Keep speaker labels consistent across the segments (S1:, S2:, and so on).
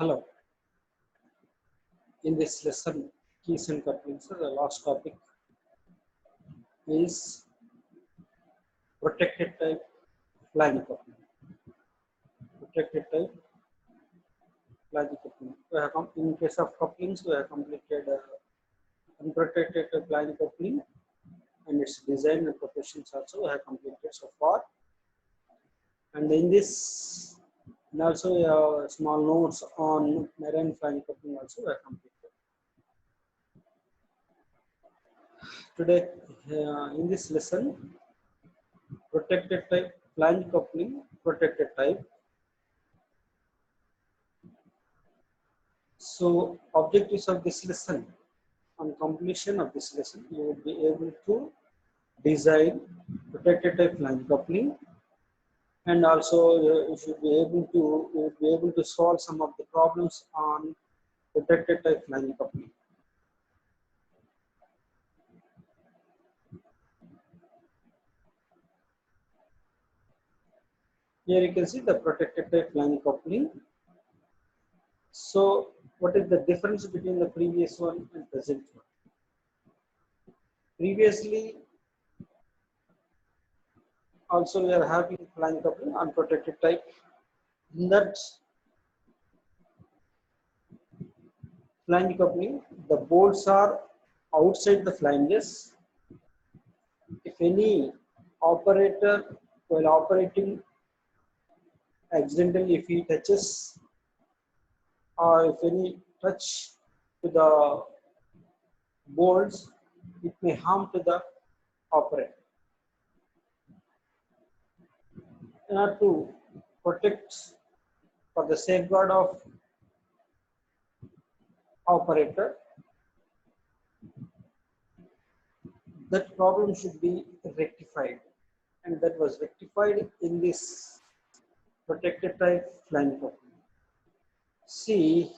S1: Hello. In this lesson, keys and couplings, the last topic is protected type Flange coupling. Protected type Flange coupling. In case of couplings, we have completed unprotected type Flange coupling, and its design and professions also we have completed so far. And in this, and also small notes on marine Flange coupling also we have completed. Today, in this lesson, protected type Flange coupling, protected type. So, objectives of this lesson: on completion of this lesson, you will be able to design protected type Flange coupling, and also you should be able to solve some of the problems on protected type Flange coupling. Here you can see the protected type Flange coupling. So, what is the difference between the previous one and present one? Previously, also we are having Flange coupling unprotected type. In that Flange coupling, the bolts are outside the flanges. If any operator, while operating, accidentally if he touches, or if any touch to the bolts, it may harm to the operator. In order to protect, for the safeguard of operator, that problem should be rectified, and that was rectified in this protected type Flange coupling. See,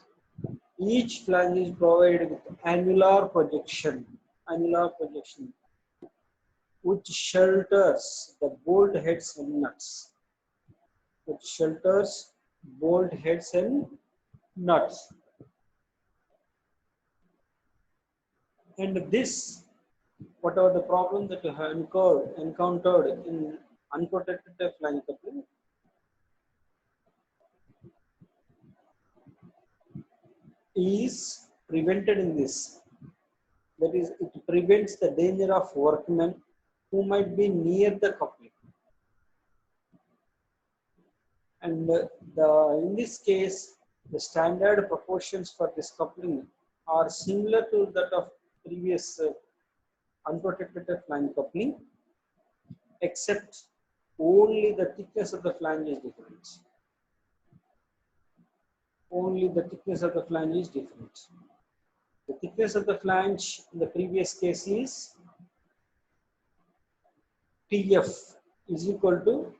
S1: each flange is provided with annular projection, which shelters the bolt heads and nuts. And this, whatever the problem that you have encountered in unprotected type Flange coupling, is prevented in this. That is, it prevents the danger of workmen who might be near the coupling. And in this case, the standard proportions for this coupling are similar to that of previous unprotected Flange coupling, except only the thickness of the flange is different. Only the thickness of the flange is different. The thickness of the flange in the previous case is TF is equal to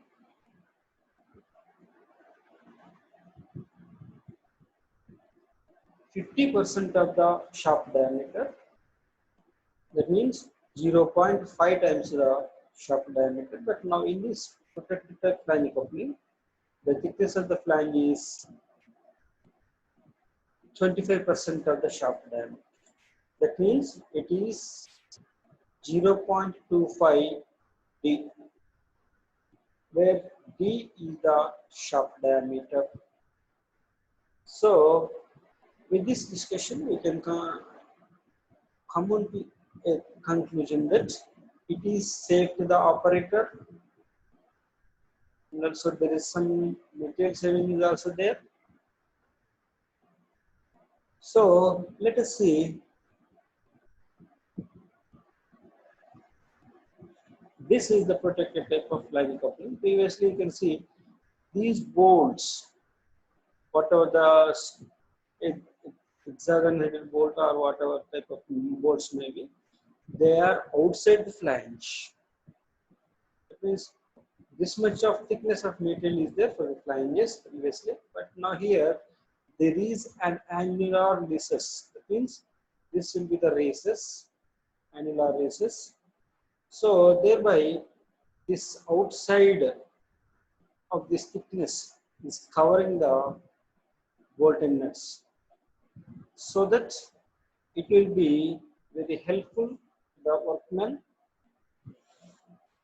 S1: 50% of the shaft diameter. That means 0.5 times the shaft diameter. But now in this protected type Flange coupling, the thickness of the flange is 25% of the shaft diameter. That means it is 0.25 D, where D is the shaft diameter. So, with this discussion, we can come on to a conclusion that it is safe to the operator, and also there is some material saving is also there. So, let us see. This is the protected type of Flange coupling. Previously, you can see these bolts, whatever the hexagon-headed bolt or whatever type of bolts may be, they are outside the flange. That means this much of thickness of material is there for the flanges previously, but now here there is an annular recess. That means this will be the recess, annular recess. So thereby this outside of this thickness is covering the bolt and nuts, so that it will be very helpful to the workman,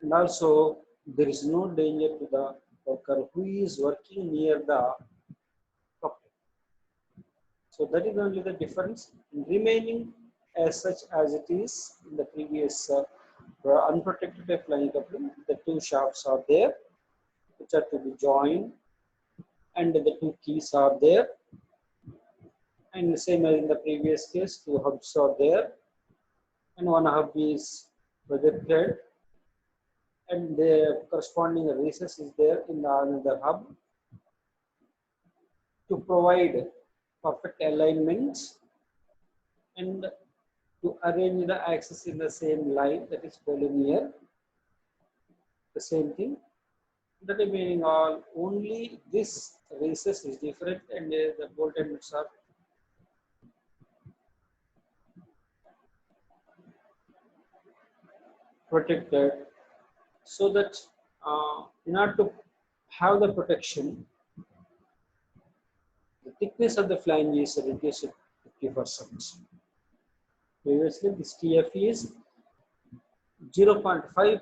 S1: and also there is no danger to the worker who is working near the coupling. So that is only the difference. Remaining as such as it is in the previous unprotected flange coupling, the two shafts are there which are to be joined, and the two keys are there, and the same as in the previous case, two hubs are there, and one hub is projected, and the corresponding recess is there in the another hub to provide perfect alignment and to arrange the axis in the same line, that is collinear. The same thing. The remaining all only this recess is different, and the bolt and nuts are protected, so that in order to have the protection, the thickness of the flange is reduced to 50%. Previously, this TF is 0.5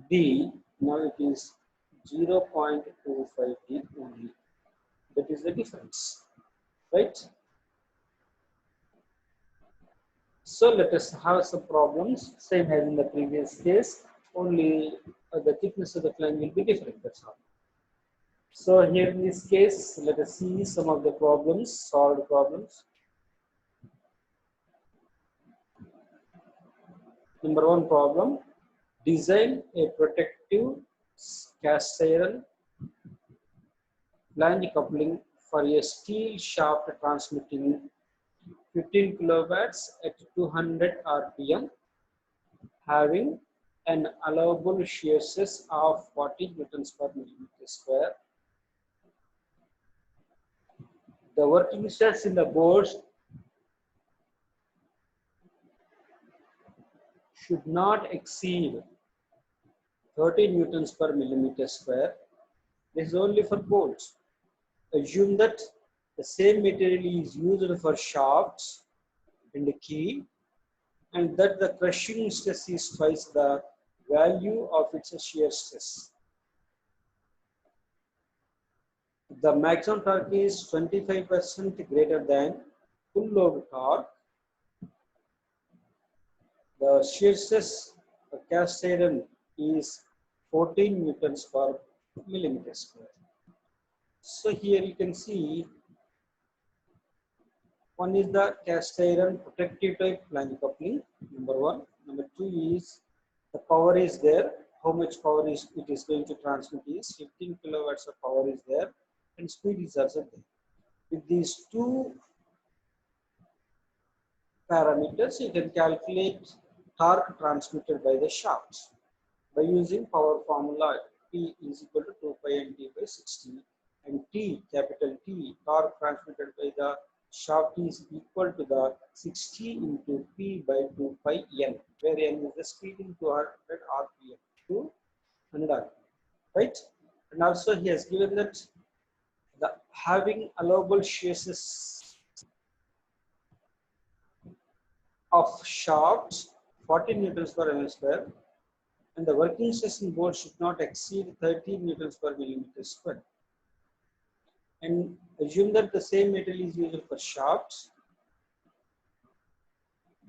S1: D, now it is 0.25 D only. That is the difference, right? So let us have some problems, same as in the previous case, only the thickness of the flange will be different, that's all. So here in this case, let us see some of the problems, solved problems. Number one problem, design a protective cast iron flange coupling for a steel shaft transmitting 15 kilowatts at 200 rpm, having an allowable shear stress of 40 newtons per millimeter square. The working stress in the boards should not exceed 30 newtons per millimeter square. This is only for bolts. Assume that the same material is used for shafts and the key, and that the crushing stress is twice the value of its shear stress. The maximum torque is 25% greater than full load torque. The shear stress of cast iron is 14 newtons per millimeter square. So here you can see one is the cast iron protective type flange coupling, number one. Number two is the power is there. How much power is it is going to transmit is 15 kilowatts of power is there, and speed is also there. With these two parameters, you can calculate torque transmitted by the shafts by using power formula. P is equal to 2 pi n T by 60, and T, capital T, torque transmitted by the shaft is equal to the 60 into P by 2 pi n, where n is the speed in 200 rpm to 100 rpm, right? And also he has given that the having allowable shear stress of shafts 40 newtons per mm square, and the working stress in board should not exceed 30 newtons per millimeter square. And assume that the same material is used for shafts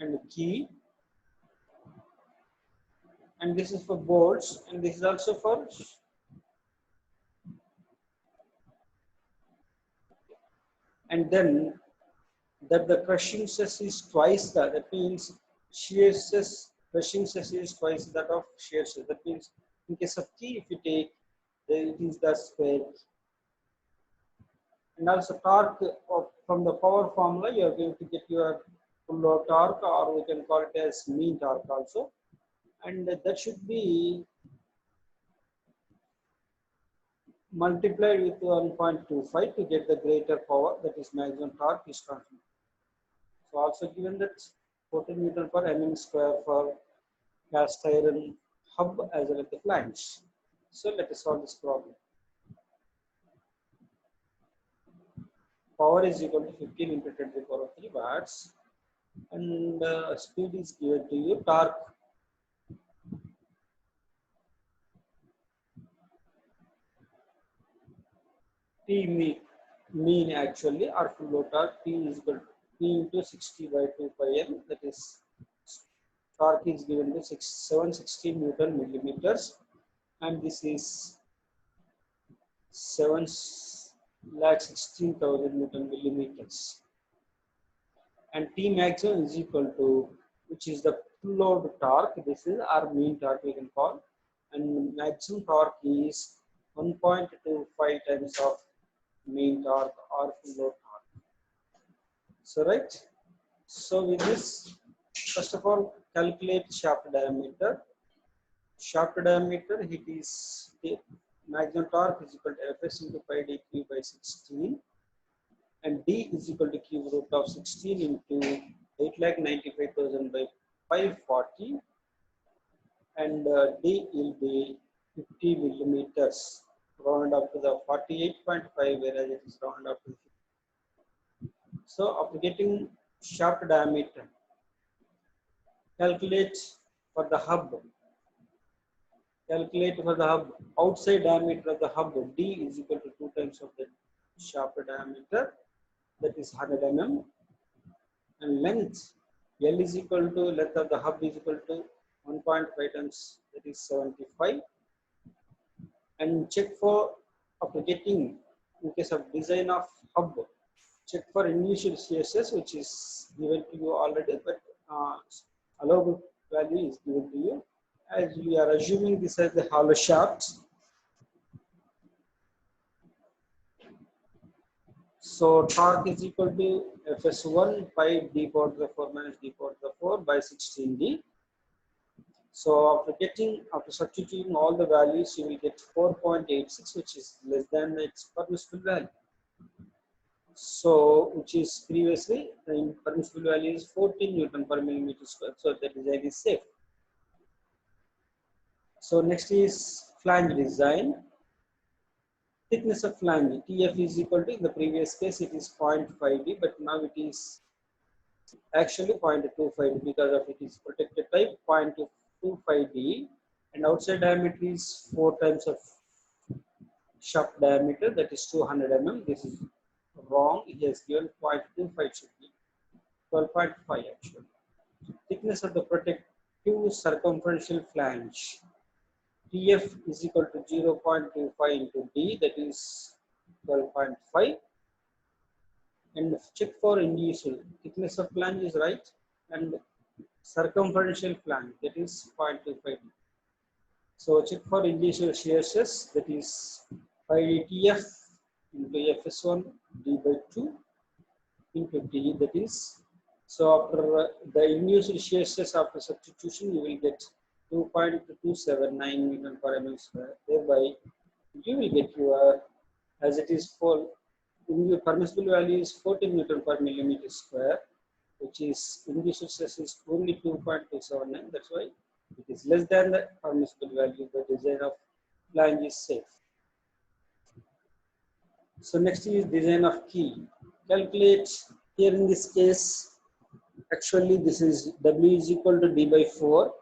S1: and the key, and this is for bolts, and this is also for, and then that the crushing stress is twice that. That means shear stress, crushing stress is twice that of shear stress. That means in case of key, if you take, then it is the square. And also torque from the power formula, you are going to get your full load torque, or we can call it as mean torque also. And that should be multiplied with 1.25 to get the greater power, that is maximum torque is transmitted. So also given that 14 Newton per mm square for cast iron hub as well as the flange. So let us solve this problem. Power is equal to 15 into 10 to the power of 3 watts. And speed is given to you. Torque, T mean actually, or full load torque, T is equal to P into 60 by 2 pi m. That is, torque is given to 760 Newton millimeters, and this is 7,16,000 Newton millimeters. And T maximum is equal to, which is the full load torque. This is our mean torque we can call, and maximum torque is 1.25 times of mean torque or full load torque. So right. So with this, first of all, calculate shaft diameter. Shaft diameter, it is the maximum torque is equal to Fs into pi d q by 16, and D is equal to cube root of 16 into 8,95,000 by 540, and D will be 50 millimeters, round up to the 48.5, whereas it is round up to 50. So after getting shaft diameter, calculate for the hub. Calculate for the hub, outside diameter of the hub, D is equal to 2 times of the shaft diameter, that is 100 mm, and length, L is equal to, length of the hub is equal to 1.5 times, that is 75. And check for, after getting, in case of design of hub, check for initial CSS, which is given to you already, but allowable value is given to you. As we are assuming this as the hollow shaft, so torque is equal to Fs1 pi d power to the 4 minus d power to the 4 by 16d. So after substituting all the values, you will get 4.86, which is less than its permissible value. So which is previously the permissible value is 14 Newton per millimeter square. So the design is safe. So next is flange design. Thickness of flange, TF is equal to, in the previous case it is 0.5d, but now it is actually 0.25d because of it is protected type, 0.25d, and outside diameter is 4 times of shaft diameter, that is 200 mm. This is wrong, it has given 0.25 should be 12.5 actually. Thickness of the protective circumferential flange, TF is equal to 0.25 into D, that is 12.5. And check for induced thickness of flange is right, and circumferential flange, that is 0.25D. So check for induced shear stress, that is pi TF into Fs1 D by 2 into D, that is, so after the induced shear stress after substitution, you will get 2.279 Newton per mm square. Thereby, you will get your, as it is for, in your permissible value is 14 Newton per millimeter square, which is induced stress is only 2.279. That's why it is less than the permissible value. The design of flange is safe. So next is design of key. Calculate here in this case. Actually, this is W is equal to D by 4.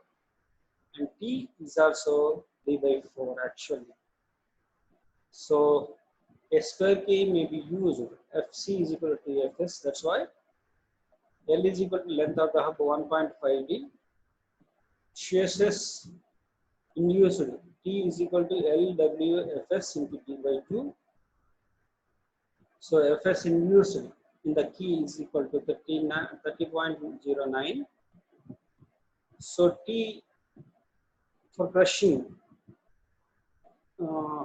S1: And T is also D by 4 actually. So a square K may be used. Fc is equal to Fs. That's why L is equal to length of the hub 1.5d. Shear stress induced T is equal to LWFS into D by 2. So Fs induced in the key is equal to 30.09. So T for crushing,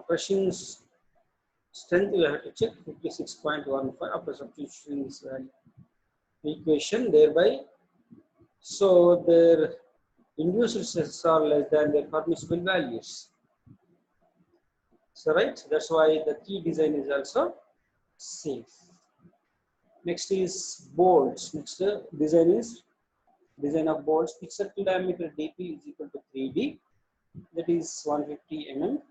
S1: crushing strength you have to check 56.15 after substituting this equation, thereby, so their induced stresses are less than their permissible values. So right, that's why the key design is also safe. Next is bolts. Next design is design of bolts. Pitch circle diameter dp is equal to 3d, that is 150 mm,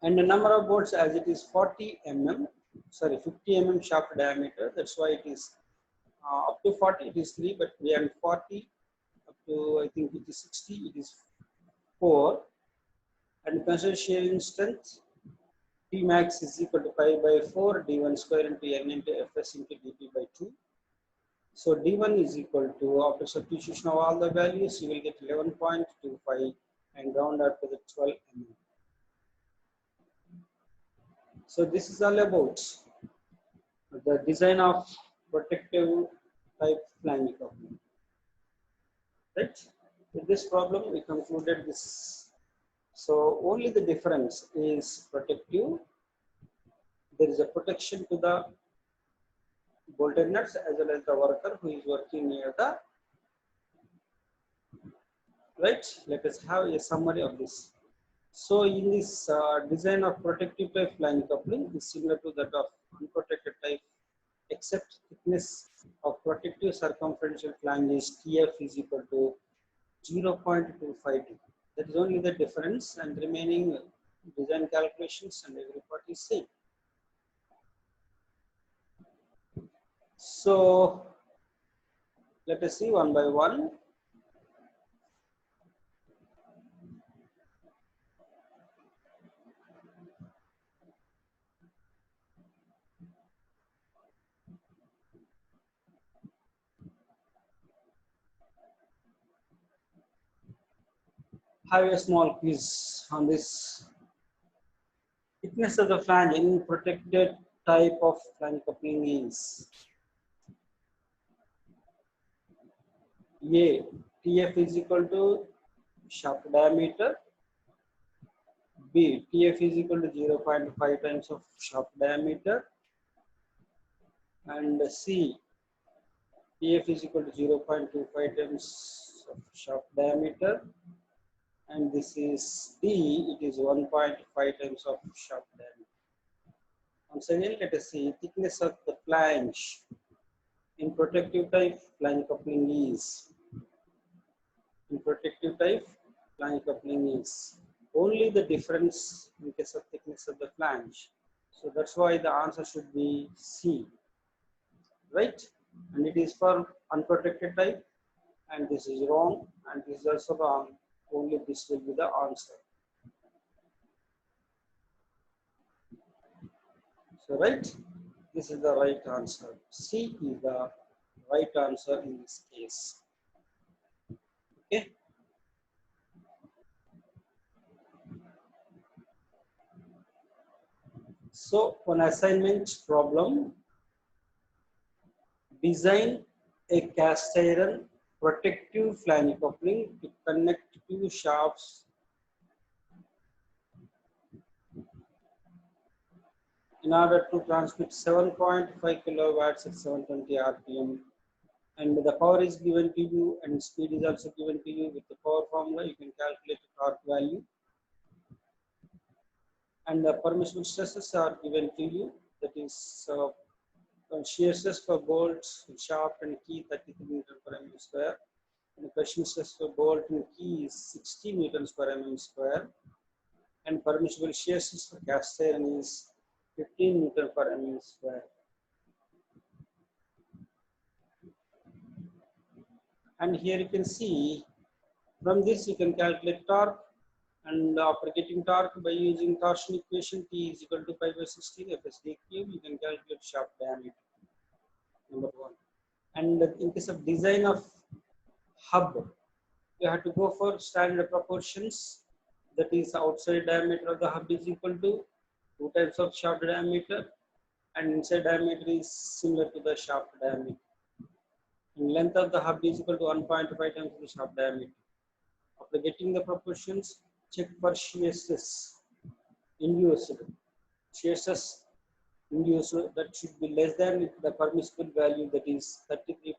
S1: And the number of bolts as it is 40 mm, sorry 50 shaft diameter. That's why it is up to 40 it is 3, but beyond 40 up to I think it is 60 it is 4. And consider shearing strength. P max is equal to pi by 4 d1 square into n into fs into dt by 2. So d1 is equal to, after substitution of all the values, you will get 11.25 and round up to the 12 mm. So this is all about the design of protective type flange coupling. Right? With this problem, we concluded this. So only the difference is protective. There is a protection to the bolted nuts as well as the worker who is working near the, right. Let us have a summary of this. So in this design of protective type flange coupling is similar to that of unprotected type, except thickness of protective circumferential flange is TF is equal to 0.252. That is only the difference, and remaining design calculations and every part is same. So let us see one by one. Have a small quiz on this. Thickness of the flange in protected type of flange coupling is A. TF is equal to shaft diameter. B. TF is equal to 0.5 times of shaft diameter. And C. TF is equal to 0.25 times of shaft diameter. And this is D. It is 1.5 times of shaft diameter. Once again, let us see thickness of the flange in protective type flange coupling is. In protective type flange coupling is only the difference in case of thickness of the flange. So that's why the answer should be C, right? And it is for unprotected type, and this is wrong, and this is also wrong. Only this will be the answer. So right, this is the right answer. C is the right answer in this case. Okay. So one assignment problem, design a cast iron protective flange coupling to connect two shafts in order to transmit 7.5 kilowatts at 720 rpm, and the power is given to you and speed is also given to you. With the power formula you can calculate the torque value, and the permissible stresses are given to you, that is shear stress for bolts, shaft and key 33 Newton per mm square, and the crushing stress for bolt and key is 60 Newtons per mm square, and permissible shear stress for cast iron is 15 Newton per mm square. And here you can see, from this you can calculate torque, and after getting torque by using torsion equation, T is equal to pi by 16 FSD cube, you can calculate shaft diameter, number one. And in case of design of hub, you have to go for standard proportions, that is outside diameter of the hub is equal to 2 times of shaft diameter, and inside diameter is similar to the shaft diameter. And length of the hub is equal to 1.5 times the shaft diameter. After getting the proportions, check for shear stress induced. Shear stress induced, that should be less than the permissible value, that is 33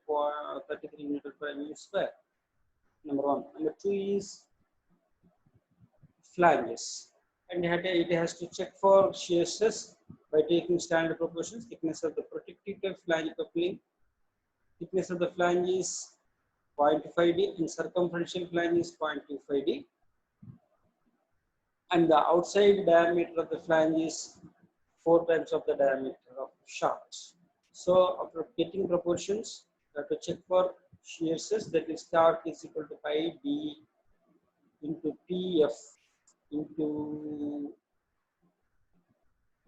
S1: Newton per mm square. Number one. Number two is flanges, and it has to check for shear stress by taking standard proportions. Thickness of the protective flange coupling, thickness of the flange is 0.5D and circumferential flange is 0.25D. and the outside diameter of the flange is 4 times of the diameter of shaft. So after getting proportions, you have to check for shear stress, that is torque is equal to pi d into Tf into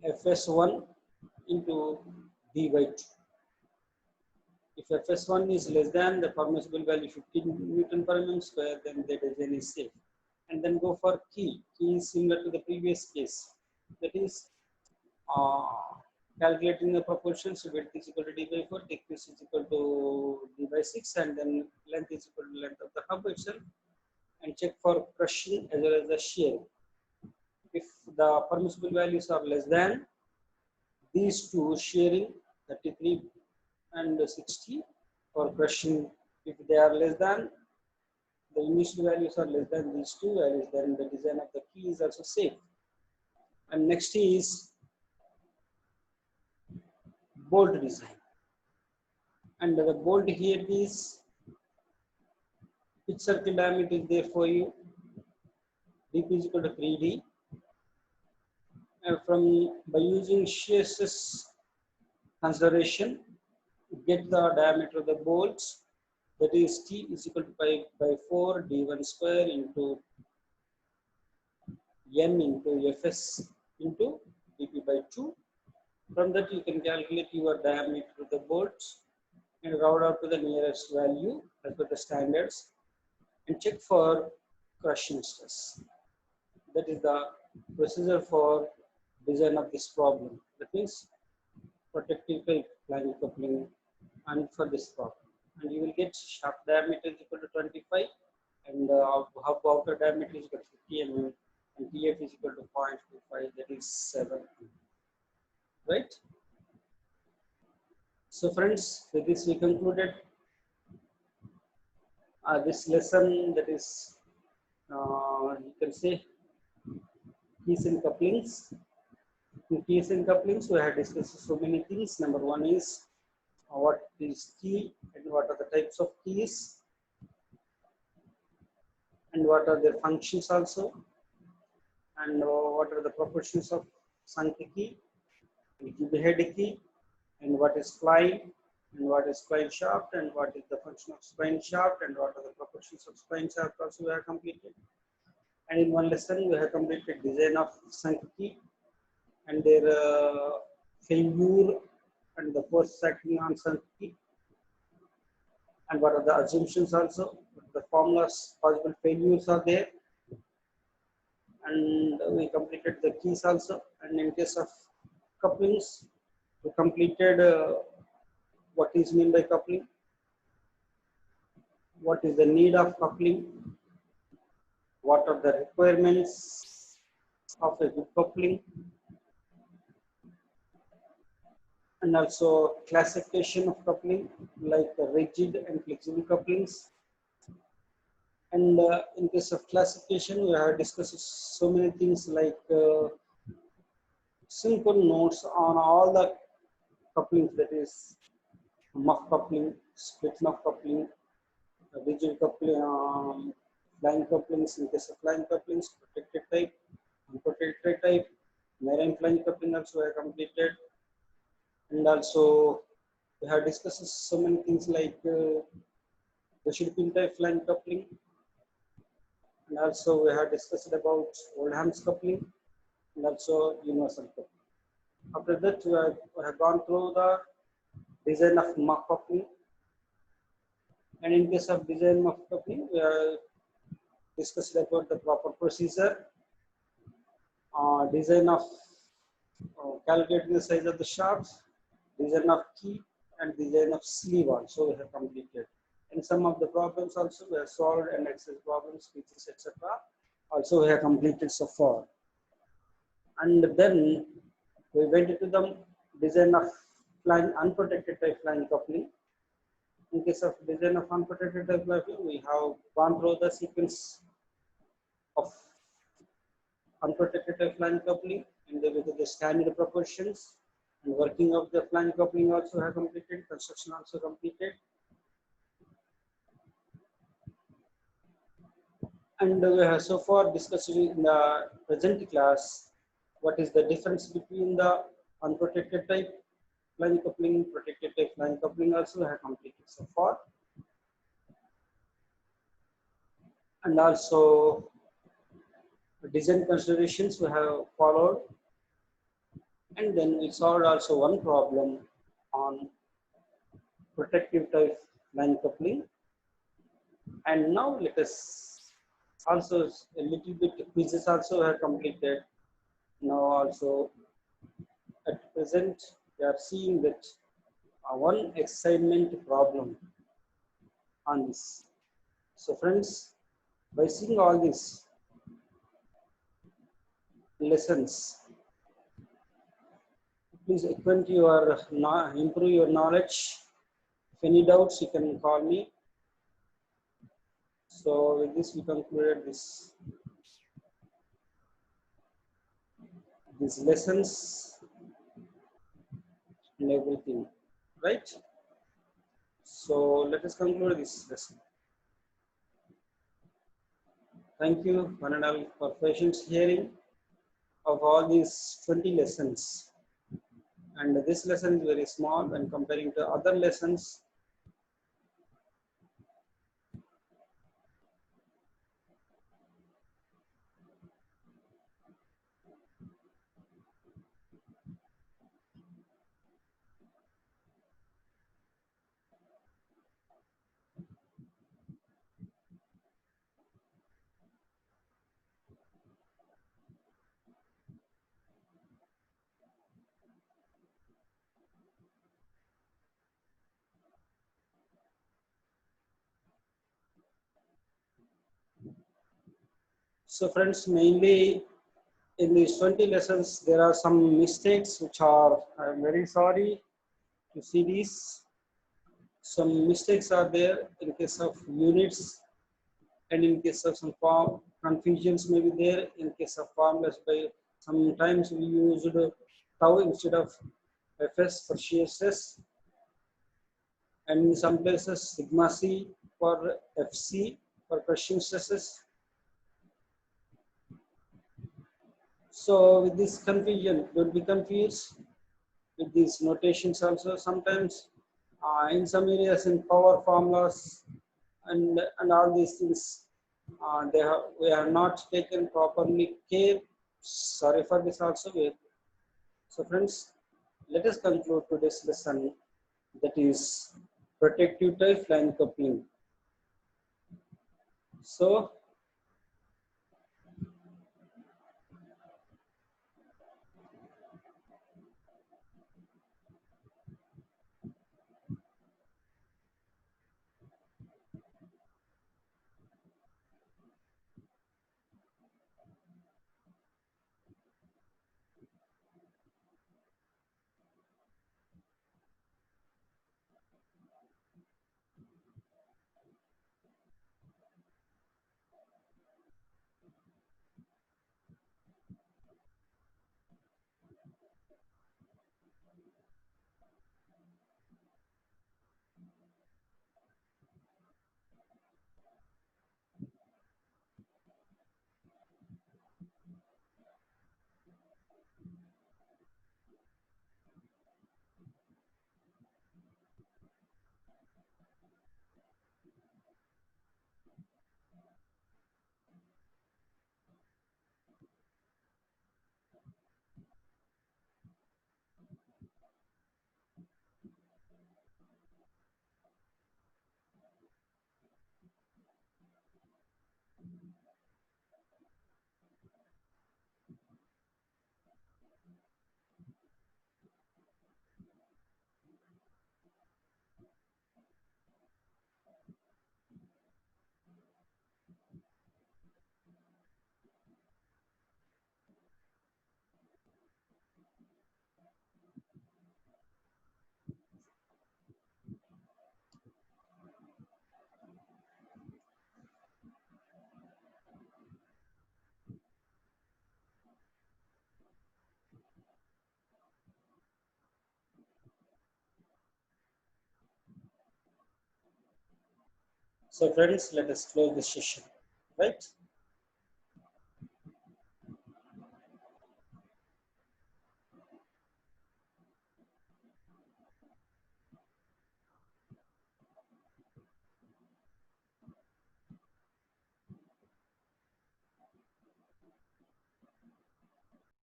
S1: Fs1 into d by 2. If Fs1 is less than the permissible value 15 Newton per mm square, then the design is safe. And then go for key. Key is similar to the previous case. That is uh, calculating the proportions, width is equal to d by 4, thickness is equal to d by 6, and then length is equal to length of the hub itself, and check for crushing as well as the shear. If the permissible values are less than these two, shearing 33 and 60, or crushing if they are less than the initial values are less than these two values, then the design of the key is also safe. And next is bolt design. And the bolt here is pitch circle diameter is there for you. Dp is equal to 3d. And from by using shear stress consideration, get the diameter of the bolts. That is T is equal to pi by 4 d1 square into n into Fs into dp by 2. From that you can calculate your diameter of the bolts and round out to the nearest value as per the standards, and check for crushing stress. That is the procedure for design of this problem. That means protective type flange coupling and for this problem. And you will get shaft diameter is equal to 25 and hub outer diameter is equal to 50 mm and TF is equal to 0.25, that is 7. Right? So friends, with this we concluded this lesson, that is you can say keys and couplings. In keys and couplings we have discussed so many things. Number one is what is key and what are the types of keys and what are their functions also, and what are the proportions of sunk key, head key, and what is spline, and what is spline shaft, and what is the function of spline shaft, and what are the proportions of spline shaft also we have completed. And in one lesson we have completed design of sunk key and their failure and the force acting on sunk key, and what are the assumptions also, the formulas, possible failures are there, and we completed the keys also. And in case of couplings, we completed what is meant by coupling, what is the need of coupling, what are the requirements of a good coupling, and also classification of coupling like rigid and flexible couplings. And in case of classification, we have discussed so many things like simple notes on all the couplings, that is muff coupling, split muff coupling, rigid coupling, flying couplings. In case of flying couplings, protected type, unprotected type, marine flying coupling also I completed. And also we have discussed so many things like the shipping type flying coupling, and also we have discussed about Oldham's coupling and also universal coupling. After that, we have gone through the design of muff coupling, and in case of design muff coupling, we have discussed about the proper procedure, design of calculating the size of the shafts, design of key, and design of sleeve also we have completed. And some of the problems also we have solved, and exercise problems, features, etc. also we have completed so far. And then we went into the design of flying unprotected type flying coupling. In case of design of unprotected type coupling, we have gone through the sequence of unprotected type flying coupling and with the standard proportions, and working of the flying coupling also have completed, construction also completed. And we have so far discussed in the present class what is the difference between the unprotected type line coupling, protected type line coupling also we have completed so far. And also design considerations we have followed. And then we solved also one problem on protective type line coupling. And now let us also a little bit quizzes also have completed. Now also at present we are seeing that one assignment problem on this. So friends, by seeing all these lessons, please acquaint your improve your knowledge. If any doubts, you can call me. So with this, we concluded these lessons and everything, right? So let us conclude this lesson. Thank you, one and all, for patience hearing of all these 20 lessons. And this lesson is very small when comparing to other lessons. So friends, mainly in these 20 lessons, there are some mistakes which are, I'm very sorry to see these. Some mistakes are there in case of units, and in case of some form confusions may be there in case of formulas. By sometimes we used tau instead of fs for shear stress, and in some places sigma c for fc for crushing stresses. So with this confusion, don't be confused with these notations also. Sometimes in some areas in power formulas and all these things, we have not taken properly care. Sorry for this also. So friends, let us conclude today's lesson, that is protective type line coupling. So friends, let us close this session, right?